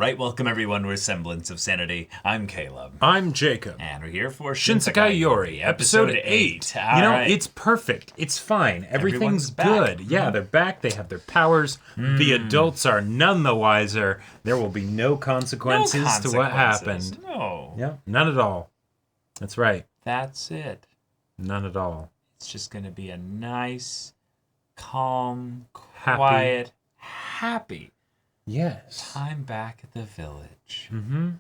right, welcome everyone with Semblance of Sanity. I'm Caleb. I'm Jacob. And we're here for Shinsekai Yori, episode 8. It's perfect. It's fine. Everything's good. Yeah, they're back. They have their powers. The adults are none the wiser. There will be no consequences to what happened. No. Yeah, none at all. That's right. That's it. None at all. It's just going to be a nice, calm, quiet, happy time back at the village. Mm-hmm.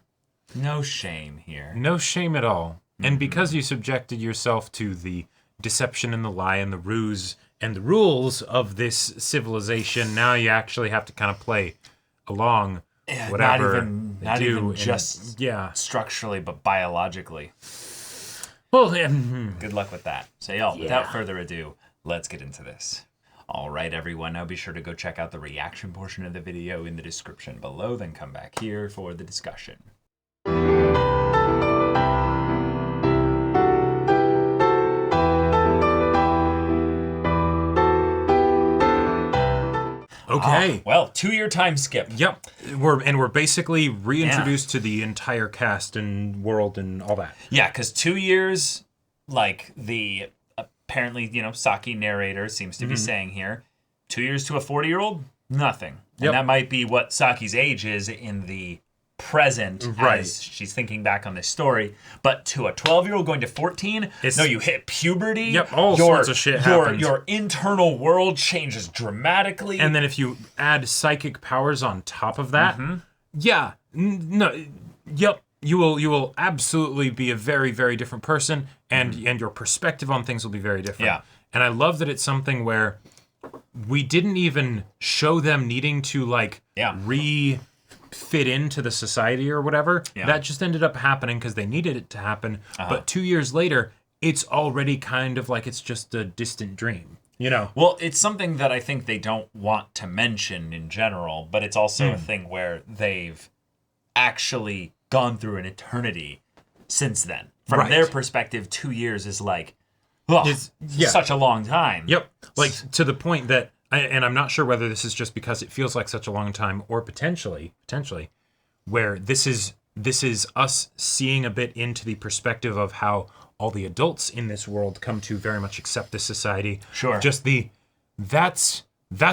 No shame here. No shame at all. And because you subjected yourself to the deception and the lie and the ruse and the rules of this civilization, now you actually have to kind of play along whatever not even just structurally, but biologically. Well, good luck with that. So, without further ado, let's get into this. All right, everyone. Now be sure to go check out the reaction portion of the video in the description below, then come back here for the discussion. Okay. Well, 2-year time skip. Yep. We're basically reintroduced to the entire cast and world and all that. Yeah, because 2 years, like the apparently, Saki narrator seems to be saying here, 2 years to a 40-year-old, nothing. And that might be what Saki's age is in the present as she's thinking back on this story. But to a 12-year-old going to 14, you hit puberty. Yep, all sorts of shit happens. Your internal world changes dramatically. And then if you add psychic powers on top of that, you will absolutely be a very, very different person, and your perspective on things will be very different. Yeah. And I love that it's something where we didn't even show them needing to fit into the society or whatever. Yeah. That just ended up happening because they needed it to happen. But 2 years later, it's already kind of like it's just a distant dream. Well, it's something that I think they don't want to mention in general, but it's also a thing where they've actually gone through an eternity since then. From their perspective, 2 years is like, such a long time. Yep. Like to the point that, and I'm not sure whether this is just because it feels like such a long time, or potentially, where this is us seeing a bit into the perspective of how all the adults in this world come to very much accept this society. Sure. Just that's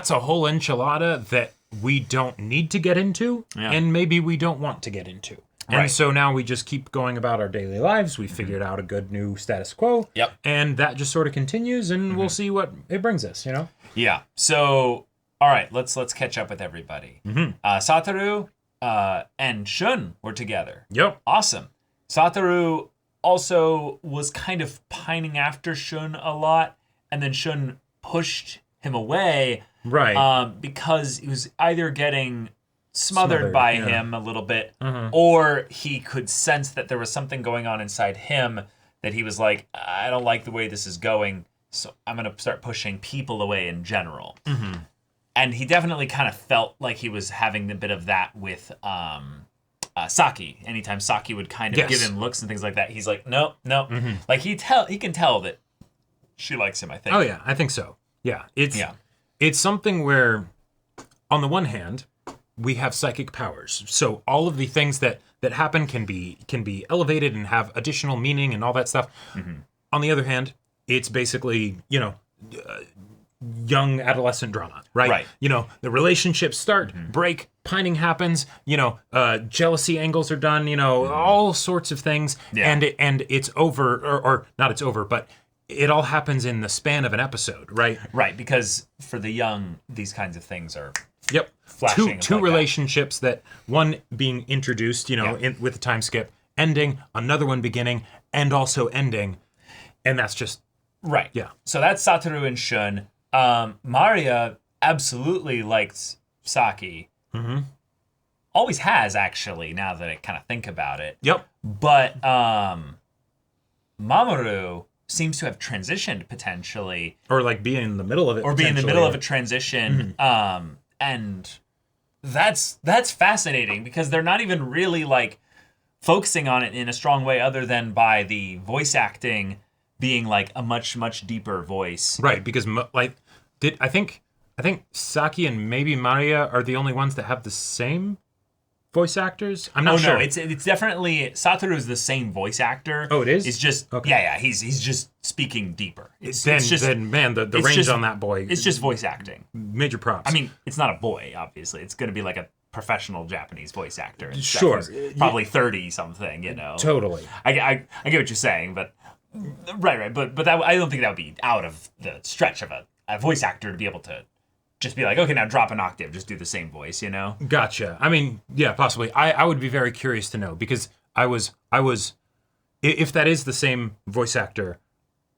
a whole enchilada that we don't need to get into, and maybe we don't want to get into. And so now we just keep going about our daily lives. We figured out a good new status quo. Yep. And that just sort of continues, and we'll see what it brings us, Yeah. So, all right, let's catch up with everybody. Satoru and Shun were together. Yep. Awesome. Satoru also was kind of pining after Shun a lot, and then Shun pushed him away. Right. Because he was either getting smothered by him a little bit, or he could sense that there was something going on inside him that he was like, I don't like the way this is going, so I'm going to start pushing people away in general. And he definitely kind of felt like he was having a bit of that with Saki. Anytime Saki would kind of give him looks and things like that, he's like, no. Like he can tell that she likes him, I think. Oh yeah, I think so. Yeah. It's something where, on the one hand, we have psychic powers. So all of the things that happen can be elevated and have additional meaning and all that stuff. On the other hand, it's basically, young adolescent drama, right? The relationships start, break, pining happens, jealousy angles are done, all sorts of things. Yeah. And it's over, or not it's over, but it all happens in the span of an episode, right? Right, because for the young, these kinds of things are... Yep. Flashing two relationships that one being introduced, with the time skip, ending, another one beginning, and also ending. And that's just... Right. Yeah. So that's Satoru and Shun. Maria absolutely likes Saki. Always has, actually, now that I kind of think about it. Yep. But Mamoru seems to have transitioned, potentially. Or like being in the middle of it. Or being in the middle of a transition. And that's fascinating because they're not even really like focusing on it in a strong way other than by the voice acting being like a much, much deeper voice. Right, because I think Saki and maybe Maria are the only ones that have the same voice actors? I'm not sure. No, it's definitely Satoru is the same voice actor. Oh, it is? It's just yeah, he's just speaking deeper. Then man, the range just, on that boy. It's just voice acting. Major props. I mean, it's not a boy, obviously. It's going to be like a professional Japanese voice actor. Sure. Probably 30 something, you know. Totally. I get what you're saying, but right. But that, I don't think that would be out of the stretch of a voice actor to be able to just be like, okay, now drop an octave, just do the same voice, you know? Gotcha. I mean, yeah, possibly. I would be very curious to know because I was if that is the same voice actor,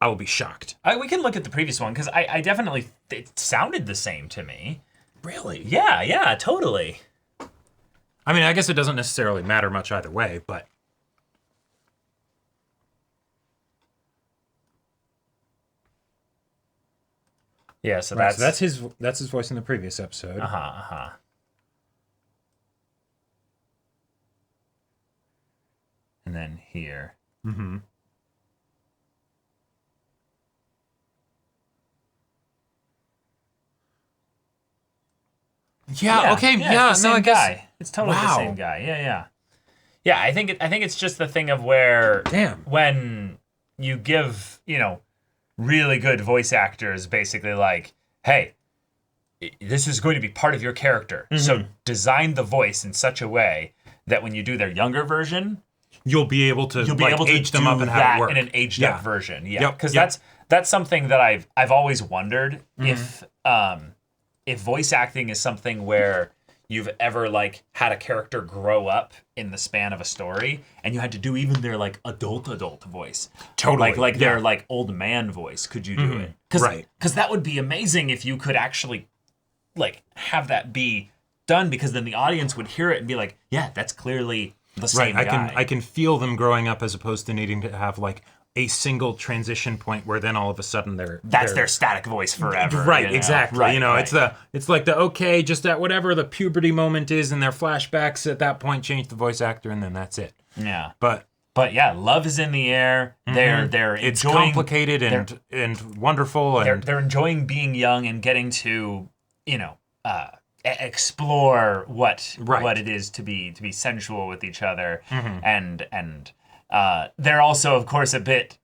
I will be shocked. We can look at the previous one because I definitely, it sounded the same to me. Really? Yeah, totally. I mean, I guess it doesn't necessarily matter much either way, but yeah, so right, that's his voice in the previous episode. And then here. Mm-hmm. Yeah, okay, yeah, it's the same guy. It's totally the same guy. Yeah. Yeah, I think it's just the thing of where when you give, really good voice actors basically like, hey, this is going to be part of your character. Mm-hmm. So design the voice in such a way that when you do their younger version, you'll be able to age them up and have it work in an aged up version. Yeah, because yep. that's something that I've always wondered if voice acting is something where you've ever like had a character grow up in the span of a story and you had to do even their like adult voice. Totally. Like their like old man voice. Could you do it? Because that would be amazing if you could actually like have that be done, because then the audience would hear it and be like, yeah, that's clearly the same guy. I can feel them growing up as opposed to needing to have like a single transition point where then all of a sudden that's their static voice forever. Right, exactly. Right. It's like the okay, just at whatever the puberty moment is in their flashbacks at that point, change the voice actor and then that's it. Yeah. But yeah, love is in the air. They're it's enjoying, complicated and wonderful, and they're enjoying being young and getting to explore what it is to be sensual with each other, and they're also, of course, a bit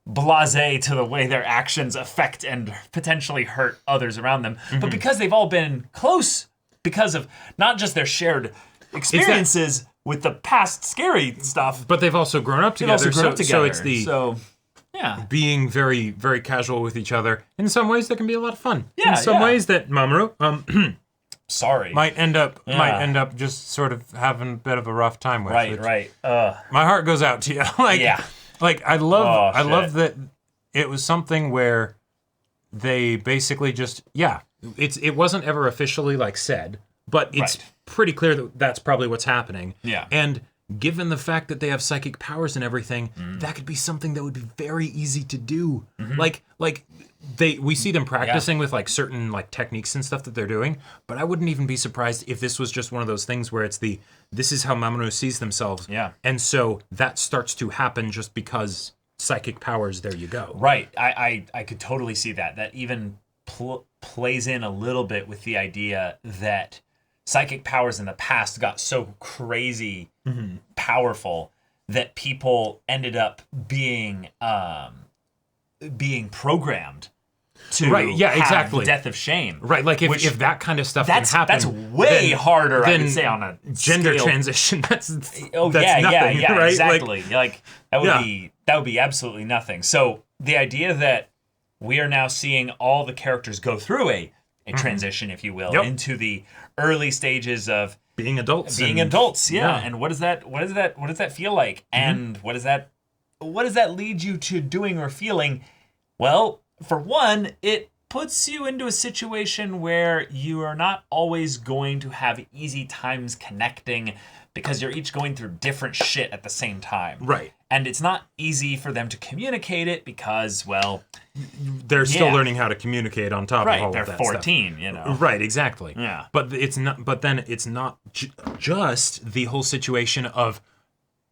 blasé to the way their actions affect and potentially hurt others around them. But because they've all been close, because of not just their shared experiences with the past scary stuff, but they've also grown up together. So it's being very, very casual with each other. In some ways, that can be a lot of fun. Yeah, in some ways, that Mamoru might end up just sort of having a bit of a rough time with. Right. My heart goes out to you. I love that it was something where they basically just it wasn't ever officially like said, but it's pretty clear that that's probably what's happening. Yeah. And given the fact that they have psychic powers and everything, that could be something that would be very easy to do. We see them practicing with like certain like techniques and stuff that they're doing, but I wouldn't even be surprised if this was just one of those things where it's this is how Mamoru sees themselves. Yeah. And so that starts to happen just because psychic powers, there you go. Right. I could totally see that. That even plays in a little bit with the idea that psychic powers in the past got so crazy powerful that people ended up being programmed to have the death of shame. Right, like if that kind of stuff can happen, that's way harder, I would say, on a gender scale. Transition. That's nothing, right? Exactly. Like that would be absolutely nothing. So the idea that we are now seeing all the characters go through a transition, if you will, into the early stages of being adults. And what does that feel like? And what does that lead you to doing or feeling? Well, for one, it puts you into a situation where you are not always going to have easy times connecting because you're each going through different shit at the same time. Right. And it's not easy for them to communicate it because, well, they're still learning how to communicate on top of all of that stuff. They're 14, Right, exactly. Yeah. But then it's not just the whole situation of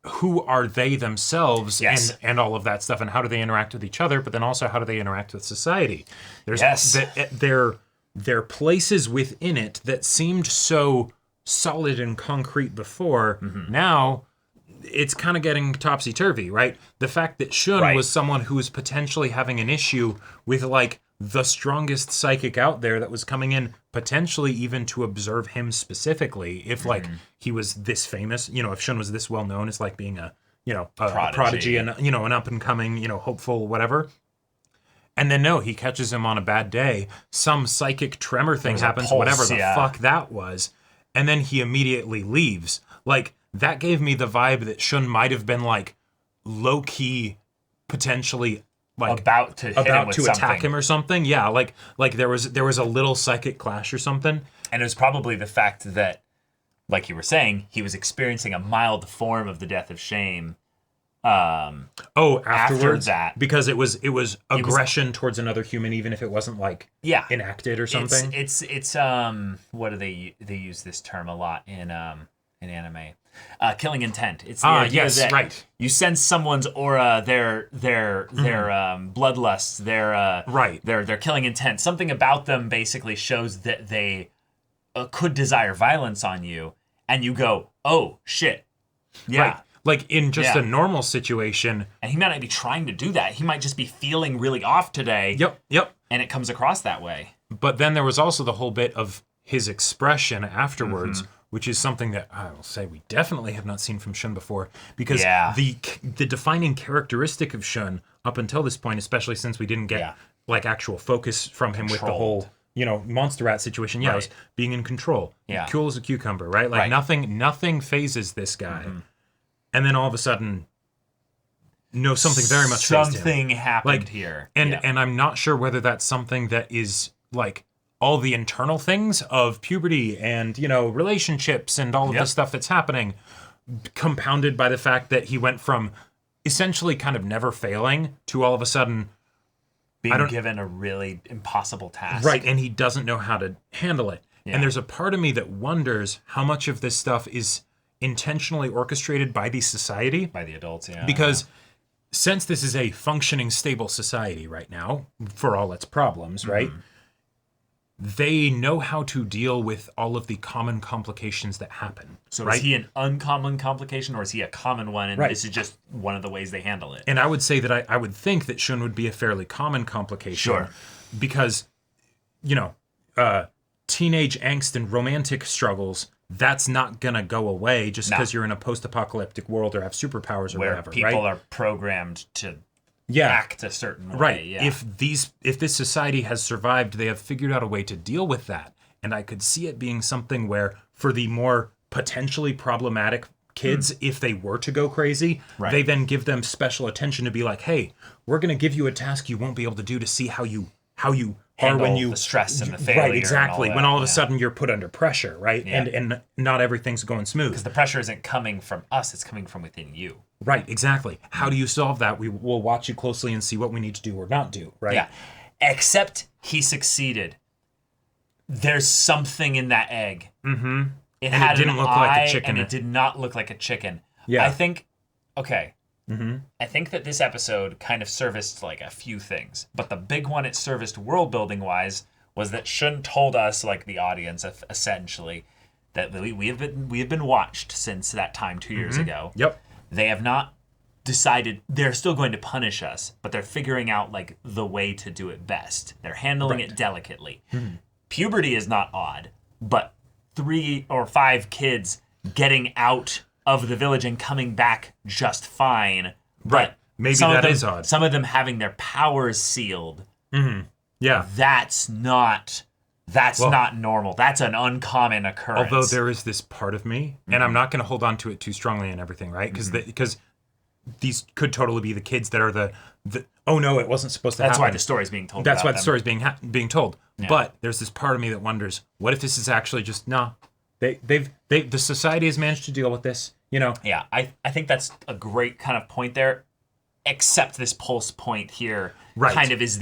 who are they themselves and all of that stuff, and how do they interact with each other, but then also how do they interact with society. There's there are places within it that seemed so solid and concrete before. Now it's kind of getting topsy-turvy, right? The fact that Shun was someone who was potentially having an issue with, like, the strongest psychic out there that was coming in, potentially even to observe him specifically, if, like, he was this famous, you know, if Shun was this well-known as, like, being a prodigy and, you know, an up-and-coming, you know, hopeful, whatever. And then, no, he catches him on a bad day. Some psychic tremor thing happens, whatever the fuck that was. And then he immediately leaves. Like, that gave me the vibe that Shun might have been, like, low-key, potentially, like, about to attack him or something. Yeah, like there was a little psychic clash or something. And it was probably the fact that, like you were saying, he was experiencing a mild form of the death of shame. Afterwards, after that, because it was aggression towards another human, even if it wasn't, like, enacted or something. It's what do they use this term a lot in anime? Killing intent. It's the idea that you sense someone's aura, their bloodlust, their killing intent. Something about them basically shows that they could desire violence on you, and you go, oh shit, yeah. Right. Like, in just a normal situation. And he might not be trying to do that. He might just be feeling really off today. Yep. And it comes across that way. But then there was also the whole bit of his expression afterwards, which is something that I will say we definitely have not seen from Shun before. Because the defining characteristic of Shun up until this point, especially since we didn't get, like, actual focus from him with the whole, you know, monster rat situation. Yeah, it was being in control. Yeah. Cool as a cucumber, right? Like, nothing phases this guy. And then all of a sudden, no, something very much phased him. Something happened here. And I'm not sure whether that's something that is, like, all the internal things of puberty and, you know, relationships and all of the stuff that's happening, compounded by the fact that he went from essentially kind of never failing to all of a sudden being given a really impossible task. Right, and he doesn't know how to handle it. Yeah. And there's a part of me that wonders how much of this stuff is intentionally orchestrated by the society. By the adults, Because since this is a functioning, stable society right now, for all its problems, right? They know how to deal with all of the common complications that happen. So is he an uncommon complication, or is he a common one, and this is just one of the ways they handle it? And I would say that I would think that Shun would be a fairly common complication. Sure. Because, you know, teenage angst and romantic struggles, that's not going to go away just because you're in a post-apocalyptic world or have superpowers or whatever, right? Where people are programmed to act a certain way. Right. Yeah. If this society has survived, they have figured out a way to deal with that. And I could see it being something where, for the more potentially problematic kids, if they were to go crazy, they then give them special attention to be like, hey, we're going to give you a task you won't be able to do to see how you handle are when you the stress and the failure. Right, exactly. When all of a sudden you're put under pressure, right? Yeah. And not everything's going smooth. Because the pressure isn't coming from us, it's coming from within you. Right, exactly. How do you solve that? We will watch you closely and see what we need to do or not do, right? Yeah. Except he succeeded. There's something in that egg. Mm-hmm. It didn't look like a chicken. And it did not look like a chicken. Yeah. I think, I think that this episode kind of serviced like a few things. But the big one it serviced world building wise was that Shun told us, like the audience essentially, that we have been watched since that time 2 years ago. Yep. They have not decided they're still going to punish us, but they're figuring out like the way to do it best. They're handling it delicately. Puberty is not odd, but 3 or 5 kids getting out of the village and coming back just fine. Right. Maybe that is odd. Some of them having their powers sealed. Yeah. That's not normal. That's an uncommon occurrence. Although there is this part of me, and I'm not going to hold on to it too strongly and everything, right? Because these could totally be the kids that are the oh no, it wasn't supposed to happen. That's why the story's being told. That's why the story's being told. Yeah. But there's this part of me that wonders, what if this is actually just the society has managed to deal with this, you know? Yeah, I think that's a great kind of point there. Except this pulse point here kind of is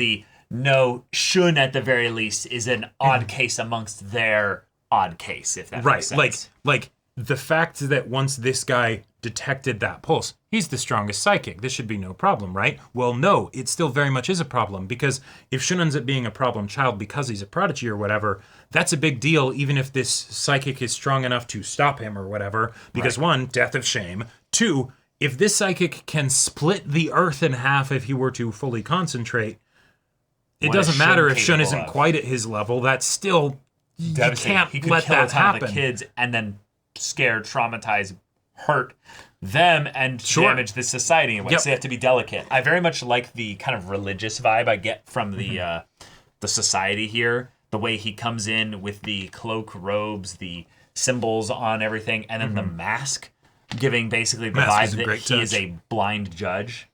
Shun at the very least is an odd case amongst their odd case, if that makes sense. Like the fact that once this guy detected that pulse, he's the strongest psychic. This should be no problem, right? Well, no, it still very much is a problem, because if Shun ends up being a problem child because he's a prodigy or whatever, that's a big deal, even if this psychic is strong enough to stop him or whatever. Because one, death of shame. Two, if this psychic can split the earth in half if he were to fully concentrate, it doesn't matter if Shun isn't quite at his level. That's still, you can't let that happen. The kids and then scare, traumatize, hurt them and damage the society in ways. So they have to be delicate. I very much like the kind of religious vibe I get from the society here. The way he comes in with the cloak, robes, the symbols on everything, and then the mask, giving basically the vibe that he is a blind judge.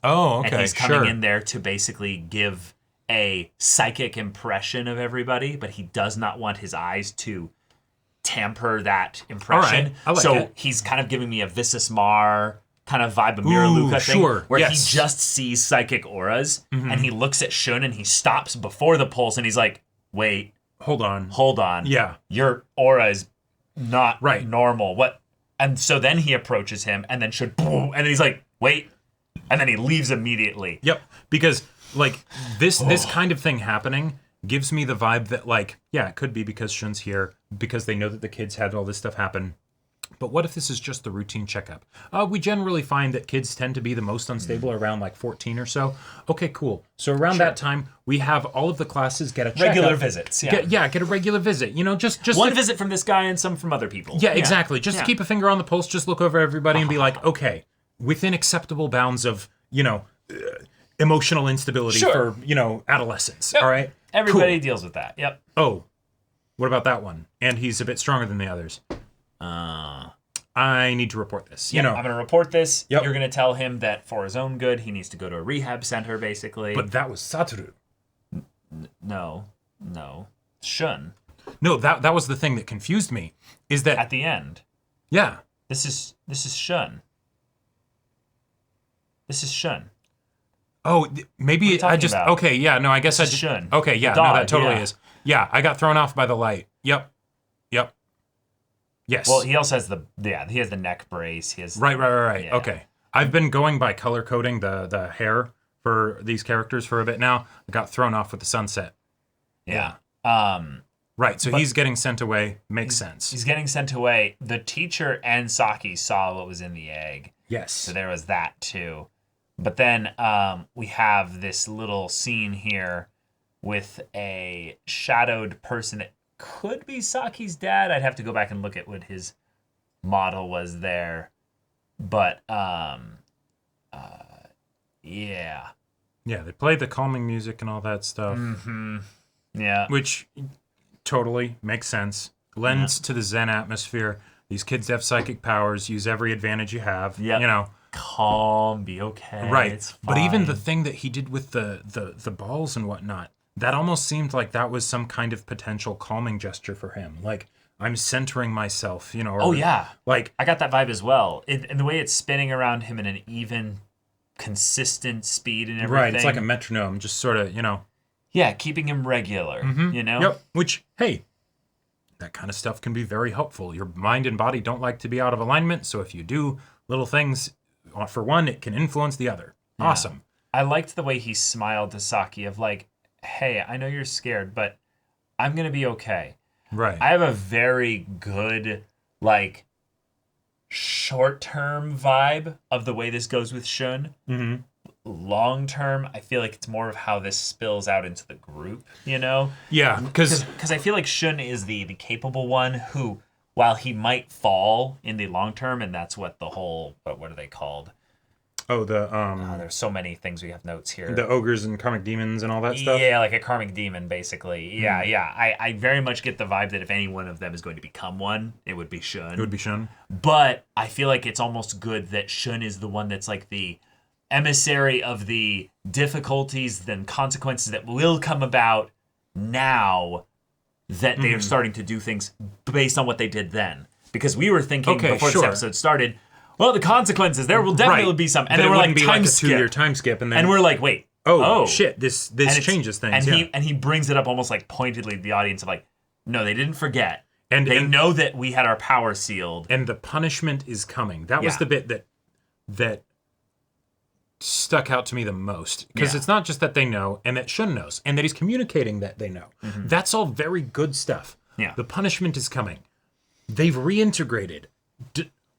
Oh, okay, and he's coming in there to basically give a psychic impression of everybody, but he does not want his eyes to tamper that impression. I like so it. He's kind of giving me a Visus Mar kind of vibe, a Mira Luca thing, where he just sees psychic auras, and he looks at Shun and he stops before the pulse, and he's like, wait. Hold on. Yeah. Your aura is not normal. What? And so then he approaches him, and then Shun, boom, and then he's like, wait. And then he leaves immediately. Yep. Because, like, this kind of thing happening gives me the vibe that, like, yeah, it could be because Shun's here, because they know that the kids had all this stuff happen. But what if this is just the routine checkup? We generally find that kids tend to be the most unstable around, like, 14 or so. Okay, cool. So around that time, we have all of the classes get a checkup. Regular visits, yeah. Get a regular visit. You know, just one visit from this guy and some from other people. Yeah, exactly. Just to keep a finger on the pulse, just look over everybody and be like, okay, within acceptable bounds of, you know, emotional instability for, you know, adolescence. All right? Everybody deals with that. Yep. Oh, what about that one? And he's a bit stronger than the others. I need to report this. You know, I'm going to report this. Yep. You're going to tell him that for his own good, he needs to go to a rehab center, basically. But that was Satoru. No. Shun. No, that was the thing that confused me. Is that at the end? Yeah. This is Shun. This is Shun. Oh, maybe I just about? Okay. Yeah. No, I guess I just Shun. Okay. Yeah. Dog, no, that totally is. Yeah, I got thrown off by the light. Yep. Yes. Well, he also has he has the neck brace. He has Right. Yeah. Okay. I've been going by color coding the hair for these characters for a bit now. I got thrown off with the sunset. Yeah. Right. So he's getting sent away. Makes sense. He's getting sent away. The teacher and Saki saw what was in the egg. Yes. So there was that too. But then we have this little scene here with a shadowed person that could be Saki's dad. I'd have to go back and look at what his model was there. But, yeah. Yeah, they play the calming music and all that stuff. Mm-hmm. Yeah. Which totally makes sense. Lends to the Zen atmosphere. These kids have psychic powers. Use every advantage you have. Yep. You know. Calm, be okay. Right. It's fine. But even the thing that he did with the balls and whatnot, that almost seemed like that was some kind of potential calming gesture for him. Like, I'm centering myself, you know. Or, like, I got that vibe as well. And the way it's spinning around him in an even, consistent speed and everything. Right, it's like a metronome, just sort of, you know. Yeah, keeping him regular, you know? Yep, which, hey, that kind of stuff can be very helpful. Your mind and body don't like to be out of alignment, so if you do little things, for one, it can influence the other. Yeah. Awesome. I liked the way he smiled to Saki of like, hey, I know you're scared, but I'm going to be okay. Right. I have a very good, like, short-term vibe of the way this goes with Shun. Mm-hmm. Long-term, I feel like it's more of how this spills out into the group, you know? Yeah, because I feel like Shun is the capable one who, while he might fall in the long-term, and that's what the whole, what are they called? Oh, there's so many things we have notes here. The ogres and karmic demons and all that stuff? Yeah, like a karmic demon, basically. Yeah. I very much get the vibe that if any one of them is going to become one, it would be Shun. It would be Shun. But I feel like it's almost good that Shun is the one that's like the emissary of the difficulties and consequences that will come about now that they are starting to do things based on what they did then. Because we were thinking before this episode started, well, the consequences, there will definitely be some. And then we're like, be like a 2-year time skip. And we're like, wait. Oh, shit, this changes things. And he brings it up almost like pointedly to the audience of like, no, they didn't forget. And they know that we had our power sealed. And the punishment is coming. That was the bit that stuck out to me the most. Because it's not just that they know, and that Shun knows, and that he's communicating that they know. That's all very good stuff. Yeah. The punishment is coming. They've reintegrated.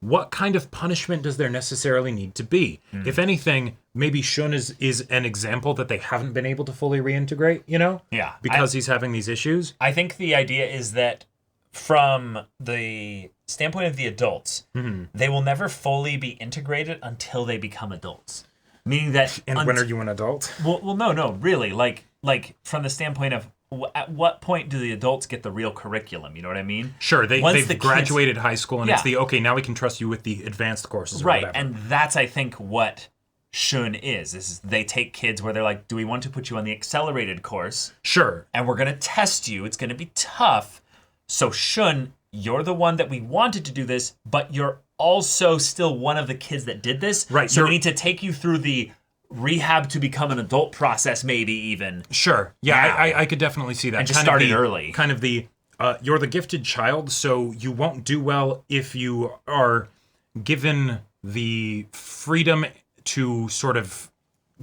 What kind of punishment does there necessarily need to be? If anything, maybe Shun is an example that they haven't been able to fully reintegrate, you know? Yeah. Because he's having these issues. I think the idea is that from the standpoint of the adults, they will never fully be integrated until they become adults. Meaning that... And when are you an adult? Well, no, really. Like from the standpoint of at what point do the adults get the real curriculum? You know what I mean? Sure, they've graduated high school, and it's okay, now we can trust you with the advanced courses or whatever. And that's, I think, what Shun is they take kids where they're like, do we want to put you on the accelerated course? Sure. And we're going to test you. It's going to be tough. So Shun, you're the one that we wanted to do this, but you're also still one of the kids that did this. Right. So we need to take you through the rehab to become an adult process, maybe even. Sure. Yeah, I could definitely see that. And just start it early. Kind of the, you're the gifted child, so you won't do well if you are given the freedom to sort of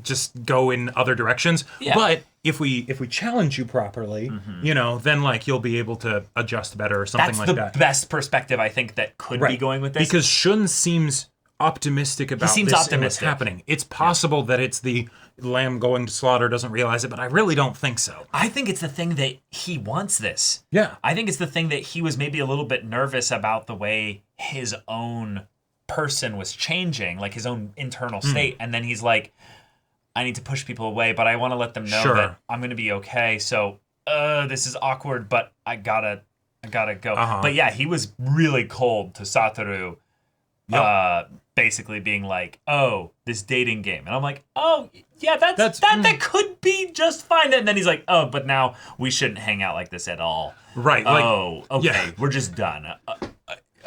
just go in other directions. Yeah. But if we challenge you properly, you know, then like you'll be able to adjust better or something like that. That's the best perspective I think that could be going with this. Because Shun seems optimistic about this and what's happening. It's possible that it's the lamb going to slaughter doesn't realize it, but I really don't think so. I think it's the thing that he wants this. Yeah. I think it's the thing that he was maybe a little bit nervous about the way his own person was changing, like his own internal state. And then he's like, I need to push people away, but I want to let them know that I'm going to be okay. So, this is awkward, but I gotta go. But yeah, he was really cold to Satoru. Basically being like, oh, this dating game. And I'm like, oh, yeah, that could be just fine. And then he's like, oh, but now we shouldn't hang out like this at all. Right. Oh, okay, we're just done.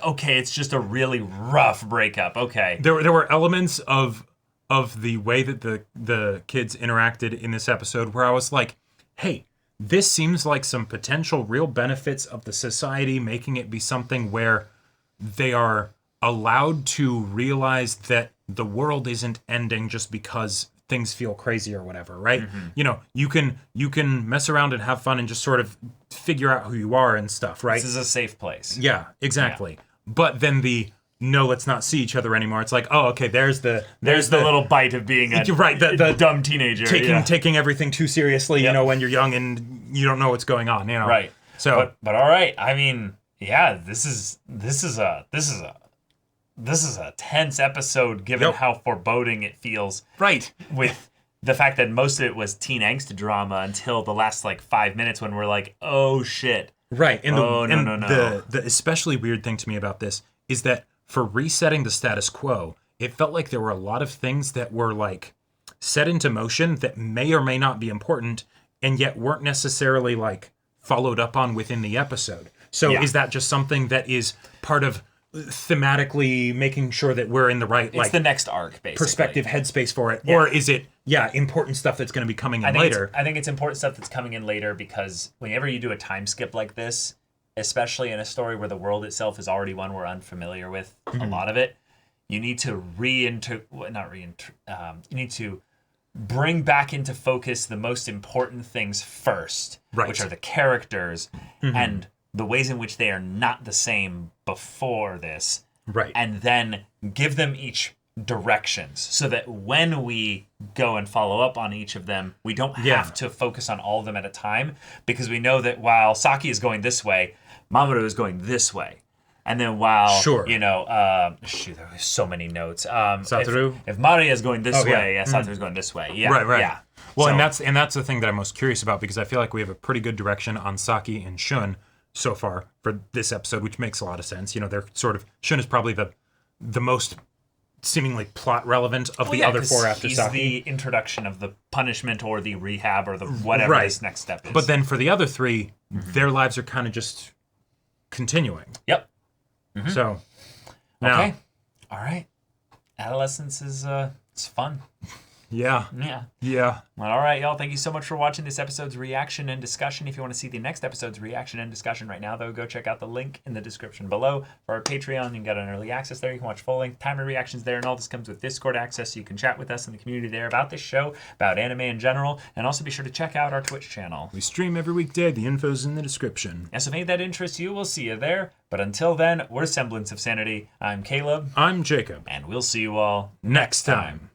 Okay, it's just a really rough breakup. Okay. There were elements of the way that the kids interacted in this episode where I was like, hey, this seems like some potential real benefits of the society, making it be something where they are allowed to realize that the world isn't ending just because things feel crazy or whatever, right? You know, you can mess around and have fun and just sort of figure out who you are and stuff, right? This is a safe place. Yeah, exactly. Yeah. But then no, let's not see each other anymore. It's like, oh, okay, there's the little bite of being a the dumb teenager, taking everything too seriously, you know, when you're young and you don't know what's going on, you know. Right. So, but all right. I mean, yeah, this is a tense episode given how foreboding it feels. Right. With the fact that most of it was teen angst drama until the last like 5 minutes when we're like, oh shit. Right. And the especially weird thing to me about this is that for resetting the status quo, it felt like there were a lot of things that were like set into motion that may or may not be important and yet weren't necessarily like followed up on within the episode. So is that just something that is part of thematically making sure that we're in the right it's the next arc basically perspective headspace for it, or is it important stuff that's going to be coming in later? I think it's important stuff that's coming in later because whenever you do a time skip like this, especially in a story where the world itself is already one we're unfamiliar with a lot of it, you need to you need to bring back into focus the most important things first, which are the characters and the ways in which they are not the same before this. Right. And then give them each directions so that when we go and follow up on each of them, we don't have to focus on all of them at a time because we know that while Saki is going this way, Mamoru is going this way. And then while, you know, there were so many notes. Satoru? If Maria is going this way, Satoru's going this way. Yeah. Right. Yeah. Well, and that's the thing that I'm most curious about because I feel like we have a pretty good direction on Saki and Shun so far for this episode, which makes a lot of sense. You know, they're sort of Shun is probably the most seemingly plot relevant of the other four after Saki. He's the introduction of the punishment or the rehab or the whatever this next step is. But then for the other three, their lives are kind of just continuing. Yep. So now, all right. Adolescence is it's fun. Yeah. Yeah. Yeah. Well, all right, y'all. Thank you so much for watching this episode's reaction and discussion. If you want to see the next episode's reaction and discussion right now, though, go check out the link in the description below for our Patreon. You can get an early access there. You can watch full-length timer reactions there, and all this comes with Discord access, so you can chat with us in the community there about this show, about anime in general, and also be sure to check out our Twitch channel. We stream every weekday. The info's in the description. And so if any of that interests you, we'll see you there. But until then, we're Semblance of Sanity. I'm Caleb. I'm Jacob. And we'll see you all Next time.